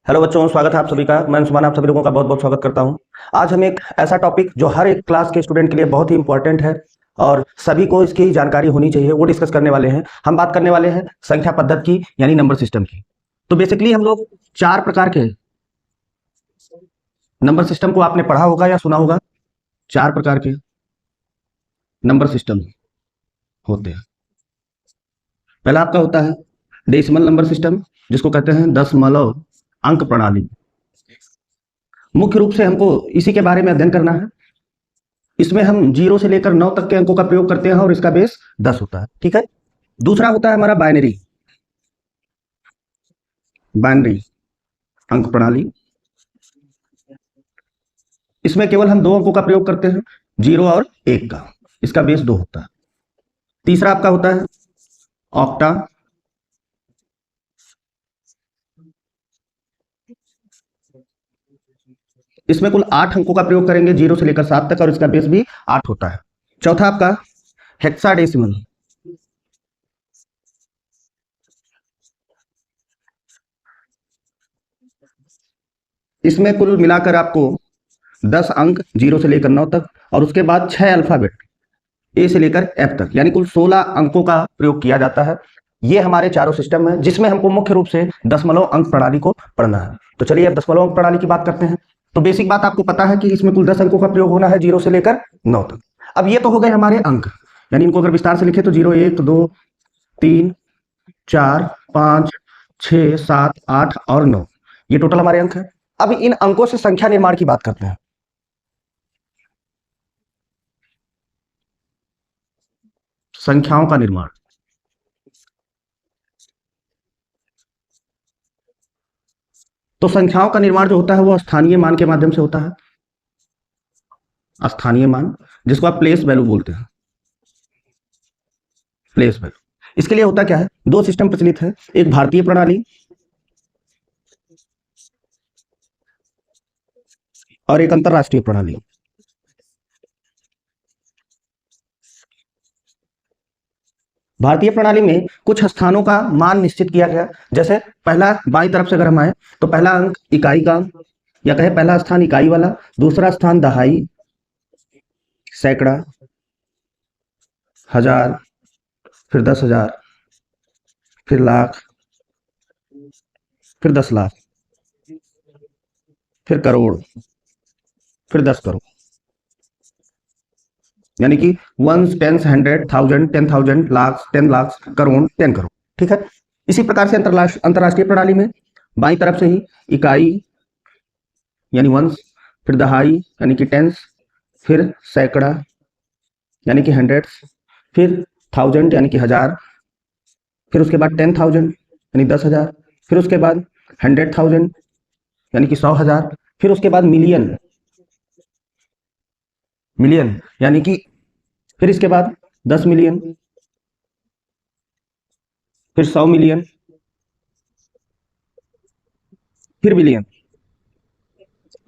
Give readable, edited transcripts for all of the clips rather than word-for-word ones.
Hello बच्चों, स्वागत है आप सभी का। मैं अंशुमान आप सभी लोगों का बहुत बहुत स्वागत करता हूं। आज हम एक ऐसा टॉपिक जो हर एक क्लास के स्टूडेंट के लिए बहुत ही इंपॉर्टेंट है और सभी को इसकी जानकारी होनी चाहिए, वो डिस्कस करने वाले हैं। हम बात करने वाले हैं संख्या पद्धति की, यानी नंबर सिस्टम की। तो बेसिकली हम लोग चार प्रकार के नंबर सिस्टम को आपने पढ़ा होगा या सुना होगा। चार प्रकार के नंबर सिस्टम होते हैं। पहला आपका होता है डेसिमल नंबर सिस्टम, जिसको कहते हैं दशमलव अंक प्रणाली। मुख्य रूप से हमको इसी के बारे में अध्ययन करना है। इसमें हम 0 से लेकर 9 तक के अंकों का प्रयोग करते हैं और इसका बेस 10 होता है। ठीक है। दूसरा होता है हमारा बाइनरी बाइनरी अंक प्रणाली। इसमें केवल हम 2 अंकों का प्रयोग करते हैं, 0 और 1 का। इसका बेस 2 होता है। तीसरा आपका होता है ऑक्टा। इसमें कुल 8 अंकों का प्रयोग करेंगे, 0 से लेकर 7 तक, और इसका बेस भी 8 होता है। चौथा आपका हेक्साडेसिमल। इसमें कुल मिलाकर आपको 10 अंक 0 से लेकर 9 तक, और उसके बाद 6 अल्फाबेट ए से लेकर एफ तक, यानी कुल 16 अंकों का प्रयोग किया जाता है। ये हमारे चारों सिस्टम है, जिसमें हमको मुख्य रूप से दशमलव अंक प्रणाली को पढ़ना है। तो चलिए अब दशमलव अंक प्रणाली की बात करते हैं। तो बेसिक बात आपको पता है कि इसमें कुल 10 अंकों का प्रयोग होना है, 0 से लेकर 9 तक। अब ये तो हो गए हमारे अंक, यानी इनको अगर विस्तार से लिखे तो 0, 1, 2, 3, 4, 5, 6, 7, 8 और 9, ये टोटल हमारे अंक है। अब इन अंकों से संख्या निर्माण की बात करते हैं। संख्याओं का निर्माण। तो संख्याओं का निर्माण जो होता है वो स्थानीय मान के माध्यम से होता है। स्थानीय मान, जिसको आप प्लेस वैल्यू बोलते हैं। Place value. इसके लिए होता क्या है, 2 सिस्टम प्रचलित है, एक भारतीय प्रणाली और एक अंतरराष्ट्रीय प्रणाली। भारतीय प्रणाली में कुछ स्थानों का मान निश्चित किया गया। जैसे पहला, बाईं तरफ से अगर हम आए तो पहला अंक इकाई का, या कहे पहला स्थान इकाई वाला, दूसरा स्थान दहाई, सैकड़ा, हजार, फिर 10,000, फिर लाख, फिर 10 लाख, फिर करोड़, फिर 10 करोड़, यानी कि 1, 10, 100, 1000, 10,000, लाख, 10 लाख, करोड़, 10 करोड़। ठीक है। इसी प्रकार से अंतरराष्ट्रीय प्रणाली में बाईं तरफ से ही इकाई यानी वंस, फिर दहाई यानी कि टेंस, फिर सैकड़ा यानी कि हंड्रेड्स, फिर 1000 यानी कि हजार, फिर उसके बाद 10,000 यानी 10,000, फिर उसके बाद 100,000 यानी कि 100,000, फिर उसके बाद मिलियन मिलियन यानी कि, फिर इसके बाद 10 मिलियन, फिर 100 मिलियन, फिर बिलियन,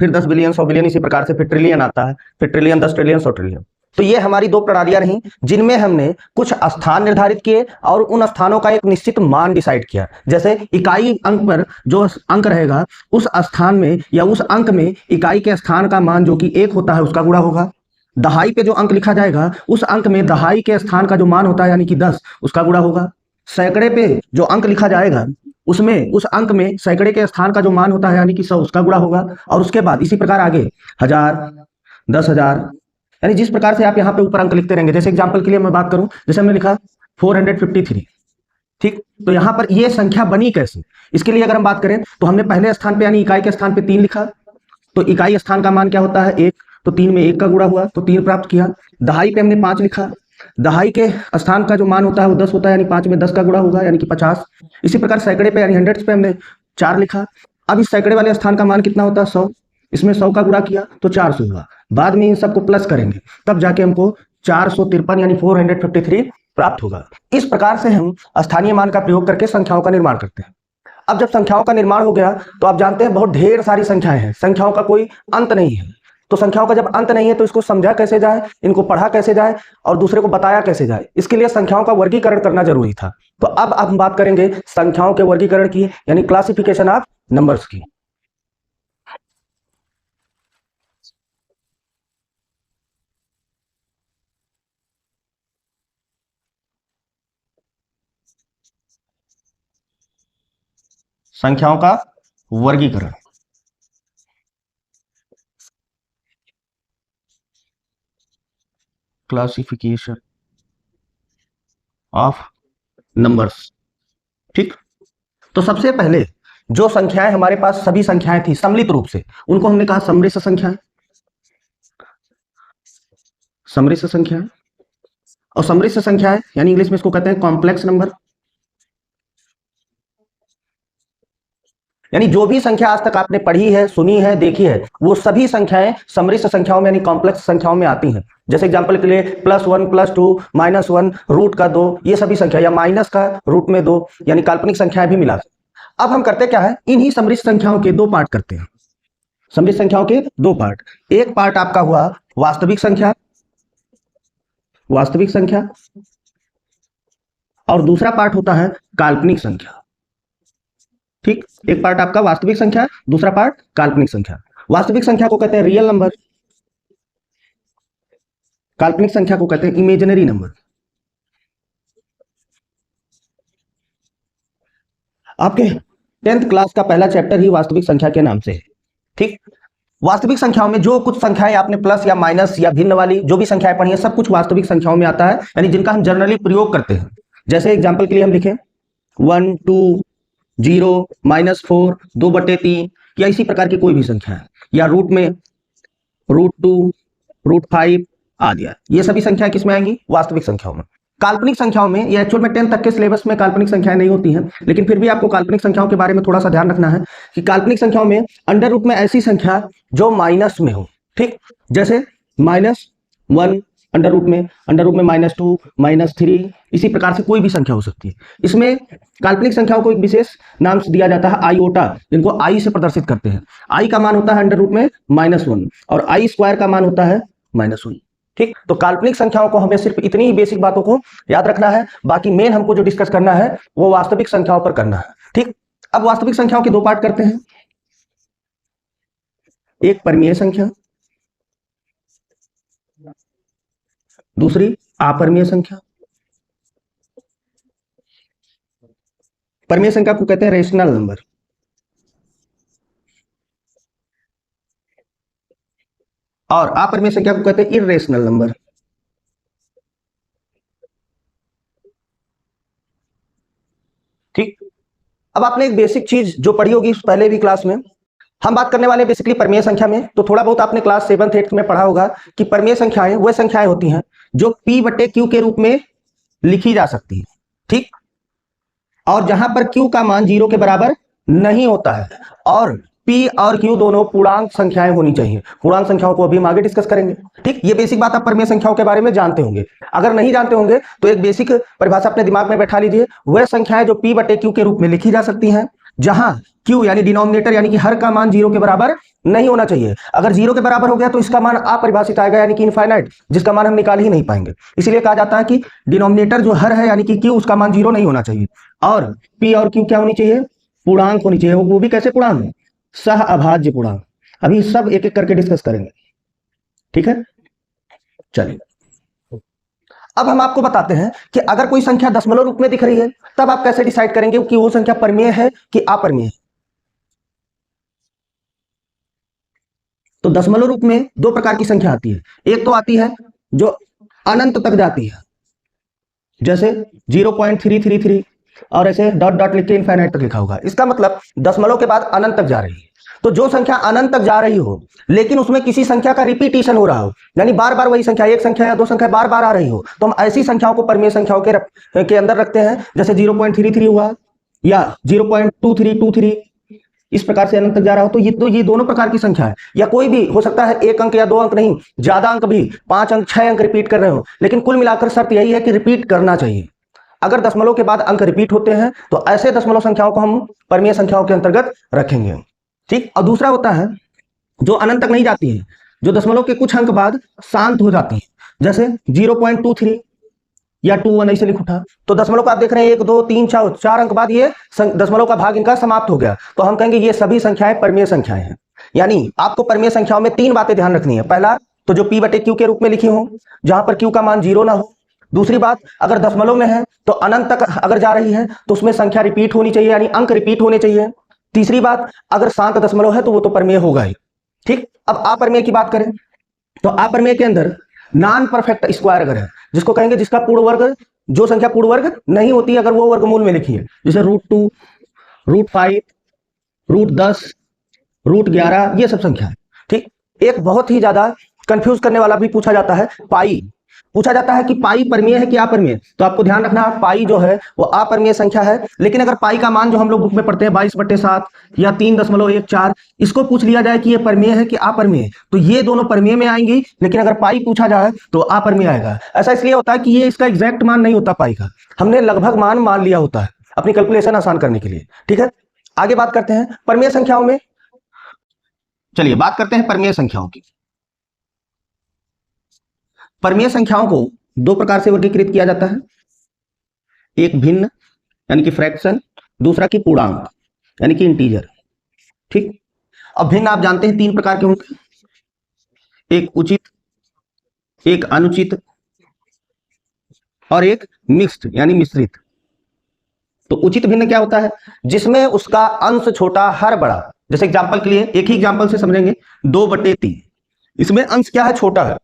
फिर 10 बिलियन, 100 बिलियन, इसी प्रकार से फिर ट्रिलियन आता है, फिर ट्रिलियन, 10 ट्रिलियन, 100 ट्रिलियन। तो ये हमारी 2 प्रणालियां रहीं, जिनमें हमने कुछ स्थान निर्धारित किए और उन स्थानों का एक निश्चित मान डिसाइड किया। जैसे इकाई अंक पर जो अंक रहेगा, उस स्थान में या उस अंक में इकाई के स्थान का मान जो कि 1 होता है उसका गुणा होगा। दहाई पे जो अंक लिखा जाएगा, उस अंक में दहाई के स्थान का जो मान होता है यानी कि 10, उसका गुणा होगा। सैकड़े पे जो अंक लिखा जाएगा, उसमें उस अंक में सैकड़े के स्थान का जो मान होता है यानी कि 100, उसका गुणा होगा। और उसके बाद इसी प्रकार आगे 1000, 10,000, यानी जिस प्रकार से आप यहाँ पे ऊपर अंक लिखते रहेंगे। जैसे एग्जांपल के लिए मैं बात करूं, जैसे हमने लिखा 453। ठीक, तो यहाँ पर ये संख्या बनी कैसे, इसके लिए अगर हम बात करें तो हमने पहले स्थान पे यानी इकाई के स्थान पे 3 लिखा, तो इकाई स्थान का मान क्या होता है 1, तो 3 में 1 का गुणा हुआ तो 3 प्राप्त किया। दहाई पे हमने 5 लिखा, दहाई के स्थान का जो मान होता है वो 10 होता है, यानी 5 में 10 का गुणा होगा यानी कि 50। इसी प्रकार सैकड़े पे यानी हंड्रेड्स पे हमने 4 लिखा। अब इस सैकड़े वाले स्थान का मान कितना होता है 100, इसमें 100 का गुणा किया तो 400 हुआ। बाद में इन सबको प्लस करेंगे तब जाके हमको 453 यानी 453 प्राप्त होगा। इस प्रकार से हम स्थानीय मान का प्रयोग करके संख्याओं का निर्माण करते हैं। अब जब संख्याओं का निर्माण हो गया तो आप जानते हैं बहुत ढेर सारी संख्याएं हैं, संख्याओं का कोई अंत नहीं है। तो संख्याओं का जब अंत नहीं है तो इसको समझा कैसे जाए, इनको पढ़ा कैसे जाए और दूसरे को बताया कैसे जाए, इसके लिए संख्याओं का वर्गीकरण करना जरूरी था। तो अब हम बात करेंगे संख्याओं के वर्गीकरण की, यानी क्लासिफिकेशन ऑफ नंबर्स की। संख्याओं का वर्गीकरण। Classification of numbers. ठीक, तो सबसे पहले जो संख्याएं हमारे पास सभी संख्याएं थी सम्मिलित रूप से, उनको हमने कहा सम्मिश्र संख्याएं। सम्मिश्र संख्याएं, और सम्मिश्र संख्याएं यानी इंग्लिश में इसको कहते हैं कॉम्प्लेक्स नंबर। यानी जो भी संख्या आज तक आपने पढ़ी है, सुनी है, देखी है, वो सभी संख्याएं सम्मिश्र संख्याओं में यानी कॉम्प्लेक्स संख्याओं में आती हैं। जैसे एग्जांपल के लिए +1 +2 -1 रूट का 2, ये सभी संख्या, या माइनस का रूट में 2, यानी काल्पनिक संख्याएं भी मिला। अब हम करते क्या है, इन्हीं सम्मिश्र संख्याओं के दो पार्ट करते हैं। सम्मिश्र संख्याओं के दो पार्ट, एक पार्ट आपका हुआ वास्तविक संख्या, वास्तविक संख्या, और दूसरा पार्ट होता है काल्पनिक संख्या। ठीक, एक पार्ट आपका वास्तविक संख्या, दूसरा पार्ट काल्पनिक संख्या। वास्तविक संख्या को कहते हैं रियल नंबर, काल्पनिक संख्या को कहते हैं इमेजिनरी नंबर। आपके 10th क्लास का पहला चैप्टर ही वास्तविक संख्या के नाम से है। ठीक, वास्तविक संख्याओं में जो कुछ संख्याएं आपने प्लस या माइनस या भिन्न वाली जो भी संख्याएं पढ़ी है, सब कुछ वास्तविक संख्याओं में आता है, यानी जिनका हम जनरली प्रयोग करते हैं। जैसे एग्जांपल के लिए हम लिखें 1 2 0 -4 2/3, या इसी प्रकार की कोई भी संख्या है, या रूट में √2 √5 आदि, ये सभी संख्याएं किसमें आएंगी, वास्तविक संख्याओं में। काल्पनिक संख्याओं में, ये एक्चुअल में 10 तक के सिलेबस में काल्पनिक संख्याएं नहीं होती हैं, लेकिन फिर भी आपको काल्पनिक संख्याओं के बारे में थोड़ा सा ध्यान रखना है कि काल्पनिक संख्याओं में अंडर रूट में ऐसी संख्या जो माइनस में हो। ठीक, जैसे -1 अंडर रूट में -2 -3, इसी प्रकार से कोई भी संख्या हो सकती है। इसमें काल्पनिक संख्याओं को एक विशेष नाम से दिया जाता है आईओटा, जिनको आई से प्रदर्शित करते हैं। आई का मान होता है अंडर रूट में -1 और आई स्क्वायर का मान होता है -1। ठीक, तो काल्पनिक संख्याओं को हमें सिर्फ इतनी ही बेसिक बातों को याद रखना है, बाकी मेन हमको जो डिस्कस करना है वो वास्तविक संख्याओं पर करना है। ठीक, अब वास्तविक संख्याओं के दो पार्ट करते हैं, एक परिमेय संख्या, दूसरी अपरिमेय संख्या। परिमेय संख्या को कहते हैं रेशनल नंबर, और अपरिमेय संख्या को कहते हैं इर्रेशनल नंबर। ठीक, अब आपने एक बेसिक चीज जो पढ़ी होगी पहले भी क्लास में, हम बात करने वाले बेसिकली परिमेय संख्या में। तो थोड़ा बहुत आपने क्लास 7th 8th में पढ़ा होगा कि परिमेय संख्याएं वह संख्याएं होती हैं जो P/Q के रूप में लिखी जा सकती है। ठीक, और जहां पर Q का मान 0 के बराबर नहीं होता है, और P और Q दोनों पूर्णांक संख्याएं होनी चाहिए। पूर्णांक संख्याओं को अभी हम आगे डिस्कस करेंगे। ठीक, ये बेसिक बात आप परिमेय संख्याओं के बारे में जानते होंगे। अगर नहीं जानते होंगे तो एक बेसिक परिभाषा अपने दिमाग में बैठा लीजिए, वह संख्याएं जो P/Q के रूप में लिखी जा सकती हैं जहां Q यानी डिनोमिनेटर यानी कि हर का मान 0 के बराबर नहीं होना चाहिए। अगर 0 के बराबर हो गया तो इसका मान अपरिभाषित आएगा, यानी कि इनफाइनाइट, जिसका मान हम निकाल ही नहीं पाएंगे। इसीलिए कहा जाता है कि डिनोमिनेटर जो हर है यानी कि Q, उसका मान 0 नहीं होना चाहिए, और P और Q क्या होनी चाहिए, पूर्णांक होनी चाहिए। वो भी कैसे पूर्णांक, सह अभाज्य पूर्णांक। अभी सब एक एक करके डिस्कस करेंगे। ठीक है, चलिए अब हम आपको बताते हैं कि अगर कोई संख्या दशमलव रूप में दिख रही है तब आप कैसे डिसाइड करेंगे कि वो संख्या परिमेय है कि अपरिमेय है। तो दशमलव रूप में दो प्रकार की संख्या आती है, एक तो आती है जो अनंत तक जाती है, जैसे 0.333, और ऐसे डॉट डॉट लिख के इनफाइनाइट तक लिखा होगा। इसका मतलब दशमलव के बाद अनंत तक जा रही है। तो जो संख्या अनंत तक जा रही हो लेकिन उसमें किसी संख्या का रिपीटेशन हो रहा हो, यानी बार बार वही संख्या, एक संख्या या दो संख्या बार बार आ रही हो, तो हम ऐसी संख्याओं को परिमेय संख्याओं के अंदर रखते हैं। जैसे 0.33 हुआ या 0.2323, इस प्रकार से अनंत तक जा रहा हो, तो ये दोनों प्रकार की संख्या है। या कोई भी हो सकता है, एक अंक या दो अंक नहीं, ज्यादा अंक भी, 5 अंक 6 अंक रिपीट कर रहे हो, लेकिन कुल मिलाकर शर्त यही है कि रिपीट करना चाहिए। अगर दशमलव के बाद अंक रिपीट होते हैं तो ऐसे दशमलव संख्याओं को हम परिमेय संख्याओं के अंतर्गत रखेंगे। ठीक, और दूसरा होता है जो अनंत तक नहीं जाती है, जो दशमलव के कुछ अंक बाद शांत हो जाती है, जैसे 0.23 या 21, ऐसे लिख उठा। तो दशमलव को आप देख रहे हैं 1 2 3 4 अंक बाद ये दशमलव का भाग इनका समाप्त हो गया, तो हम कहेंगे ये सभी संख्याएं परिमेय संख्याएं हैं। यानी आपको परिमेय संख्याओं में 3 बातें ध्यान रखनी है। पहला, तो जो P/Q के रूप में लिखी हो, जहां पर Q का मान 0 ना हो। दूसरी बात, अगर दशमलव में है तो अनंत तक अगर जा रही है तो उसमें संख्या रिपीट होनी चाहिए, यानी अंक रिपीट होने चाहिए। तीसरी बात, अगर शांत दशमलव है तो वो तो परमेय होगा ही। ठीक, अब अपरमेय की बात करें तो अपरमेय के अंदर नॉन परफेक्ट स्क्वायर अगर है, जिसको कहेंगे जिसका पूर्ण वर्ग, जो संख्या पूर्ण वर्ग नहीं होती अगर वो वर्गमूल में लिखी है, जैसे √2, √5, √10, √11, ये सब संख्या है। ठीक, एक बहुत ही ज्यादा कंफ्यूज करने वाला भी पूछा जाता है, पाई पूछा जाता है कि पाई परमेय है कि अपरमेय। तो आपको ध्यान रखना, पाई जो है वो अपरमेय संख्या है, लेकिन अगर पाई का मान जो हम लोग बुक में पढ़ते हैं 22/7 या 3.14, इसको पूछ लिया जाए कि ये परमेय है कि अपरमेय, तो ये दोनों परमेय में आएंगी, लेकिन अगर पाई पूछा जाए तो अपरमेय आएगा। ऐसा इसलिए होता है कि ये इसका एग्जैक्ट मान नहीं होता पाई का, हमने लगभग मान लिया होता है अपनी कैलकुलेशन आसान करने के लिए। ठीक है, आगे बात करते हैं परमेय संख्याओं में। चलिए बात करते हैं परमेय संख्याओं की। परमेय संख्याओं को दो प्रकार से वर्गीकृत किया जाता है, एक भिन्न यानी कि फ्रैक्शन, दूसरा की पूर्णांक यानी कि इंटीजर। ठीक, अब भिन्न आप जानते हैं तीन प्रकार के होंगे, एक उचित, एक अनुचित और एक मिक्स्ड यानी मिश्रित। तो उचित भिन्न क्या होता है, जिसमें उसका अंश छोटा हर बड़ा। जैसे एग्जांपल के लिए एक ही एग्जांपल से समझेंगे, 2/3, इसमें अंश क्या है, छोटा है,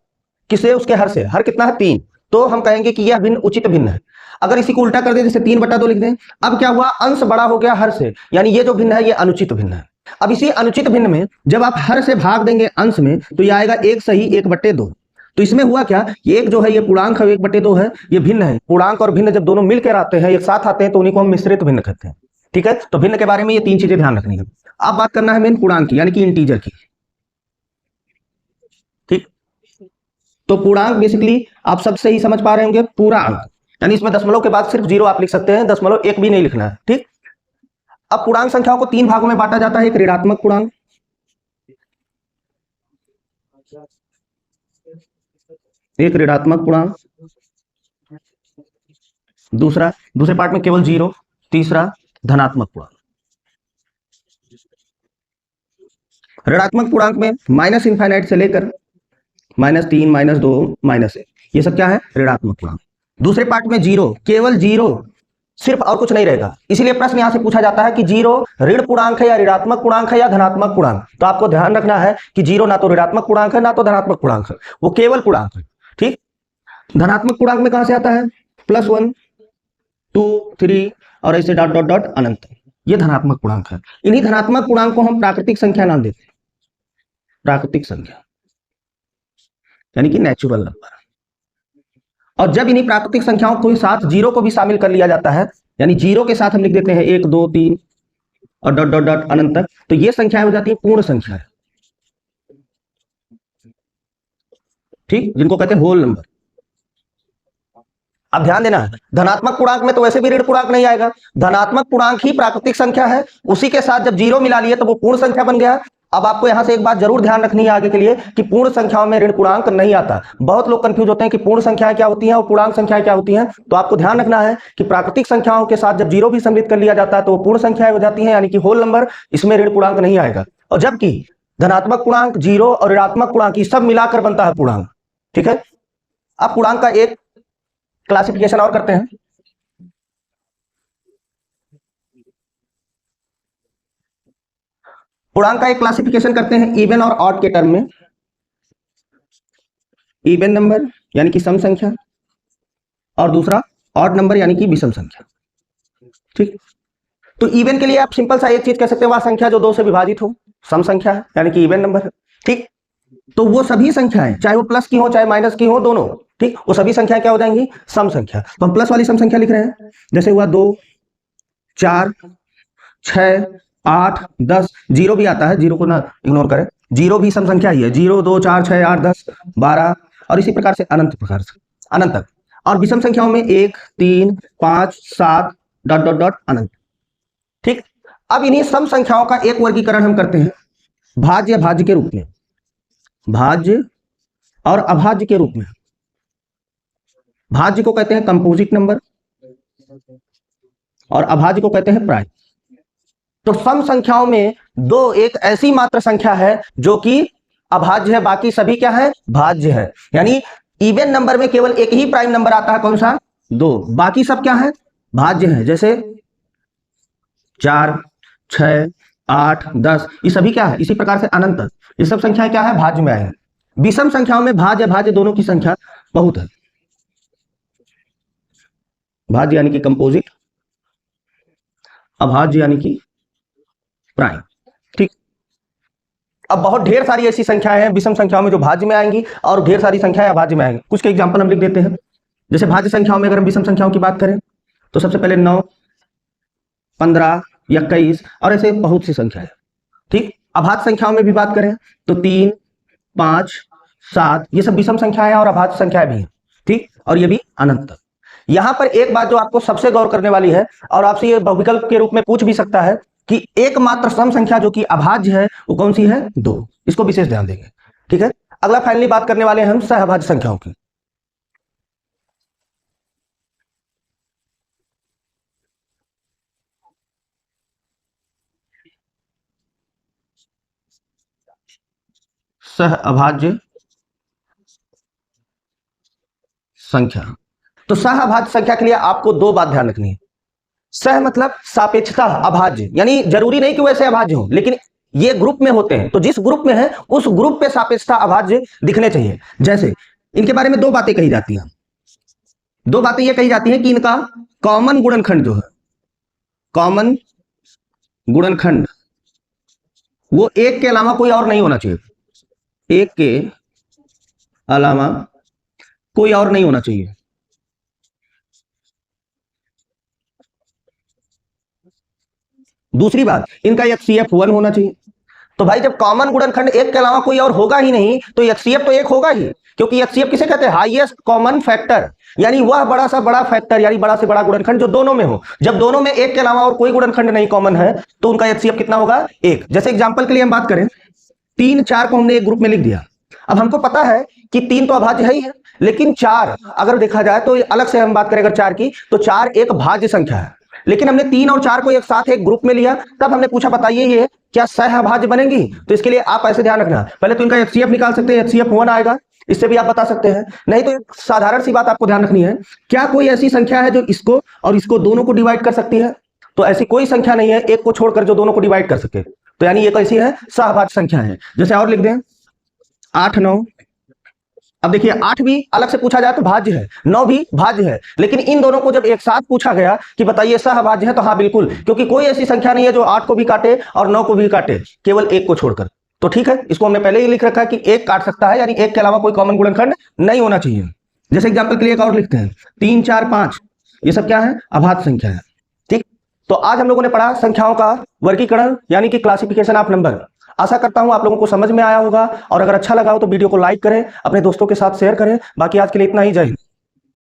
किसे, उसके हर से, हर कितना है 3, तो हम कहेंगे कि यह भिन्न उचित भिन्न है। अगर इसी को उल्टा कर दें, जैसे 3/2 लिख दें, अब क्या हुआ, अंश बड़ा हो गया हर से, यानी ये जो भिन्न है ये अनुचित भिन्न है। अब इसी अनुचित भिन्न में जब आप हर से भाग देंगे अंश में, तो ये आएगा 1 सही 1/2। तो इसमें हुआ क्या, ये एक जो है ये पूर्णांक है 1/2 है, ये भिन्न है। पूर्णांक और भिन्न जब दोनों मिलकर आते हैं, एक साथ आते हैं, तो उन्हीं को हम मिश्रित भिन्न कहते हैं। ठीक है, तो भिन्न के बारे में ये तीन चीजें ध्यान रखनी है। अब बात करना है मेन पूर्णांक की यानी कि इंटीजर की। ठीक, तो पूर्णांक बेसिकली आप सबसे ही समझ पा रहे होंगे, पूर्णांक यानी इसमें दशमलव के बाद सिर्फ 0 आप लिख सकते हैं, 0.1 भी नहीं लिखना है। ठीक, अब पूर्णांक संख्याओं को तीन भागों में बांटा जाता है, एक ऋणात्मक पूर्णांक, एक ऋणात्मक पूर्णांक, दूसरे पार्ट में केवल 0, तीसरा धनात्मक पूर्णांक। ऋणात्मक पूर्णांक में -∞ से लेकर -3, -2, -1, ये सब क्या है, ऋणात्मक पूर्णांक। दूसरे पार्ट में 0, केवल 0 सिर्फ, और कुछ नहीं रहेगा। इसीलिए प्रश्न यहां से पूछा जाता है कि 0 ऋण पूर्णांक है या ऋणात्मक पूर्णांक है या धनात्मक पूर्णांक। तो आपको ध्यान रखना है कि 0 ना तो ऋणात्मक पूर्णांक है ना तो धनात्मक पूर्णांक है, वो केवल पूर्णांक है। ठीक, धनात्मक पूर्णांक में कहां से आता है, +1, 2, 3 और ऐसे डॉट डॉट डॉट अनंत, ये धनात्मक पूर्णांक है। इन्हीं धनात्मक पूर्णांक को हम प्राकृतिक संख्या नाम देते हैं, प्राकृतिक संख्या यानी कि नेचुरल नंबर। और जब इन्हीं प्राकृतिक संख्याओं को साथ 0 को भी शामिल कर लिया जाता है, यानी 0 के साथ हम लिख देते हैं 1, 2, 3 और डॉट डॉट डॉट अनंत तक, तो ये संख्याएं हो जाती है पूर्ण संख्या। ठीक, जिनको कहते हैं होल नंबर। अब ध्यान देना, धनात्मक पूर्णांक में तो वैसे भी ऋण पूर्णांक नहीं आएगा, धनात्मक पूर्णांक ही प्राकृतिक संख्या है, उसी के साथ जब 0 मिला लिए तो वो पूर्ण संख्या बन गया। अब आपको यहां से एक बात जरूर ध्यान रखनी है आगे के लिए कि पूर्ण संख्याओं में ऋण पूर्णांक नहीं आता। बहुत लोग कंफ्यूज होते हैं कि पूर्ण संख्याएं क्या होती हैं और पूर्णांक संख्याएं क्या होती हैं। तो आपको ध्यान रखना है कि प्राकृतिक संख्याओं के साथ जब 0 भी सम्मिलित कर लिया जाता है तो वो पूर्ण संख्याएं हो जाती हैं, यानी कि होल नंबर, इसमें ऋण पूर्णांक नहीं आएगा। और जबकि धनात्मक पूर्णांक, 0 और ऋणात्मक पूर्णांक ये सब मिलाकर बनता है पूर्णांक। ठीक है, अब पूर्णांक का एक क्लासिफिकेशन और करते हैं। पूर्णांक का एक क्लासिफिकेशन करते हैं इवन और ऑड के टर्म में। इवन नंबर यानी कि सम संख्या, और दूसरा ऑड नंबर यानी कि विषम संख्या। ठीक, तो इवन के लिए आप सिंपल सा एक चीज कह सकते हैं, वह संख्या जो 2 से विभाजित हो, सम संख्या है यानी कि इवन नंबर है। ठीक, तो वो सभी संख्याएं चाहे वो प्लस की हो चाहे माइनस की हो, दोनों, ठीक, वो सभी संख्याएं क्या हो जाएंगी, सम संख्या। तो हम प्लस वाली सम संख्या लिख रहे हैं, जैसे हुआ 2, 4, 6, 8, 10, 0 भी आता है, 0 को ना इग्नोर करें, 0 भी सम संख्या ही है, 0, 2, 4, 6, 8, 10, 12 और इसी प्रकार से अनंत प्रकार से अनंत तक। और विषम संख्याओं में 1, 3, 5, 7 डॉट डॉट डॉट अनंत। ठीक, अब इन्हीं सम संख्याओं का एक वर्गीकरण हम करते हैं भाज्य भाज्य के रूप में, भाज्य और अभाज्य के रूप में। भाज्य को कहते हैं कंपोजिट नंबर और अभाज्य को कहते हैं प्राइम। तो सम संख्याओं में दो एक ऐसी मात्र संख्या है जो कि अभाज्य है, बाकी सभी क्या है, भाज्य है। यानी इवन नंबर में केवल एक ही प्राइम नंबर आता है, कौन सा, 2, बाकी सब क्या है, भाज्य है। जैसे 4, 6, 8, 10, ये सभी क्या है, इसी प्रकार से अनंत, ये सब संख्याएं क्या है, भाज्य में आएंगे। विषम संख्याओं में भाज्य भाज्य दोनों की संख्या बहुत है। भाज्य यानी कि कंपोजिट, अभाज्य यानी कि प्राइम। ठीक, अब बहुत ढेर सारी ऐसी संख्याएं हैं विषम संख्याओं में जो भाज्य में आएंगी और ढेर सारी संख्याएं अभाज्य में आएंगी। कुछ के एग्जांपल हम लिख देते हैं। जैसे भाज्य संख्याओं में अगर हम विषम संख्याओं की बात करें तो सबसे पहले 9, 15, 21 और ऐसे बहुत सी संख्या है। ठीक, अभाज्य संख्याओं में भी बात करें तो 3, 5, 7, ये सब विषम संख्याएं और अभाज्य संख्याएं भी हैं। ठीक, और ये भी अनंत। यहां पर एक बात जो आपको सबसे गौर करने वाली है और आपसे ये बहुविकल्प के रूप में पूछ भी सकता है कि एकमात्र सम संख्या जो कि अभाज्य है वो कौन सी है, 2। इसको विशेष ध्यान देंगे। ठीक है, अगला फाइनली बात करने वाले हैं हम सहअभाज्य संख्याओं की। सहअभाज्य संख्या, तो सहअभाज्य संख्या के लिए आपको दो बात ध्यान रखनी है। सह मतलब सापेक्षता अभाज्य, यानी जरूरी नहीं कि वैसे अभाज्य हो, लेकिन ये ग्रुप में होते हैं तो जिस ग्रुप में है उस ग्रुप पे सापेक्षता अभाज्य दिखने चाहिए। जैसे इनके बारे में दो बातें कही जाती हैं। दो बातें ये कही जाती हैं कि इनका कॉमन गुणनखंड जो है, कॉमन गुणनखंड, वो एक के अलावा कोई और नहीं होना चाहिए। एक के अलावा कोई और नहीं होना चाहिए। दूसरी बात, इनका HCF 1 होना चाहिए। तो भाई जब कॉमन गुणनखंड एक के अलावा कोई और होगा ही नहीं तो HCF तो एक होगा ही, क्योंकि HCF किसे कहते हैं, हाईएस्ट कॉमन फैक्टर, यानी वह बड़ा सा बड़ा फैक्टर, यानी बड़ा से बड़ा गुणनखंड जो दोनों में हो। जब दोनों में एक के अलावा और कोई गुणनखंड नहीं कॉमन है तो उनका HCF कितना होगा, 1। जैसे एग्जांपल के लिए हम बात करें, 3, 4 को हमने एक ग्रुप में लिख दिया। अब हमको पता है कि 3 तो अभाज्य है ही है, लेकिन 4 अगर देखा जाए तो अलग से हम बात करें अगर 4 की, तो 4 एक भाज्य संख्या है। लेकिन हमने 3 और 4 को एक साथ एक ग्रुप में लिया, तब हमने पूछा बताइए ये क्या सहअभाज्य बनेंगी। तो इसके लिए आप ऐसे ध्यान रखना, पहले तो इनका HCF निकाल सकते हैं, HCF 1 आएगा, इससे भी आप बता सकते हैं। नहीं तो एक साधारण सी बात आपको ध्यान रखनी है, क्या कोई ऐसी संख्या है जो इसको और इसको दोनों को डिवाइड कर सकती है? तो ऐसी कोई संख्या नहीं है एक को छोड़कर जो दोनों को डिवाइड कर सके। तो यानी ये कैसी है, सहअभाज्य संख्या है। जैसे और लिख दें 8, 9। अब देखिए 8 भी अलग से पूछा जाए तो भाज्य है, 9 भी भाज्य है, लेकिन इन दोनों को जब एक साथ पूछा गया कि बताइए सहअभाज्य है, तो हाँ बिल्कुल, क्योंकि कोई ऐसी संख्या नहीं है जो 8 को भी काटे और 9 को भी काटे, केवल एक को छोड़कर। तो ठीक है, इसको हमने पहले ही लिख रखा है कि एक काट सकता है, यानी एक के अलावा कोई कॉमन गुणनखंड नहीं होना चाहिए। जैसे एग्जाम्पल के लिए एक और लिखते हैं, 3, 4, 5, ये सब क्या है, अभाज्य संख्या है। ठीक, तो आज हम लोगों ने पढ़ा संख्याओं का वर्गीकरण, यानी कि क्लासिफिकेशन ऑफ नंबर। आशा करता हूं आप लोगों को समझ में आया होगा, और अगर अच्छा लगा हो तो वीडियो को लाइक करें, अपने दोस्तों के साथ शेयर करें। बाकी आज के लिए इतना ही, जय हिंद।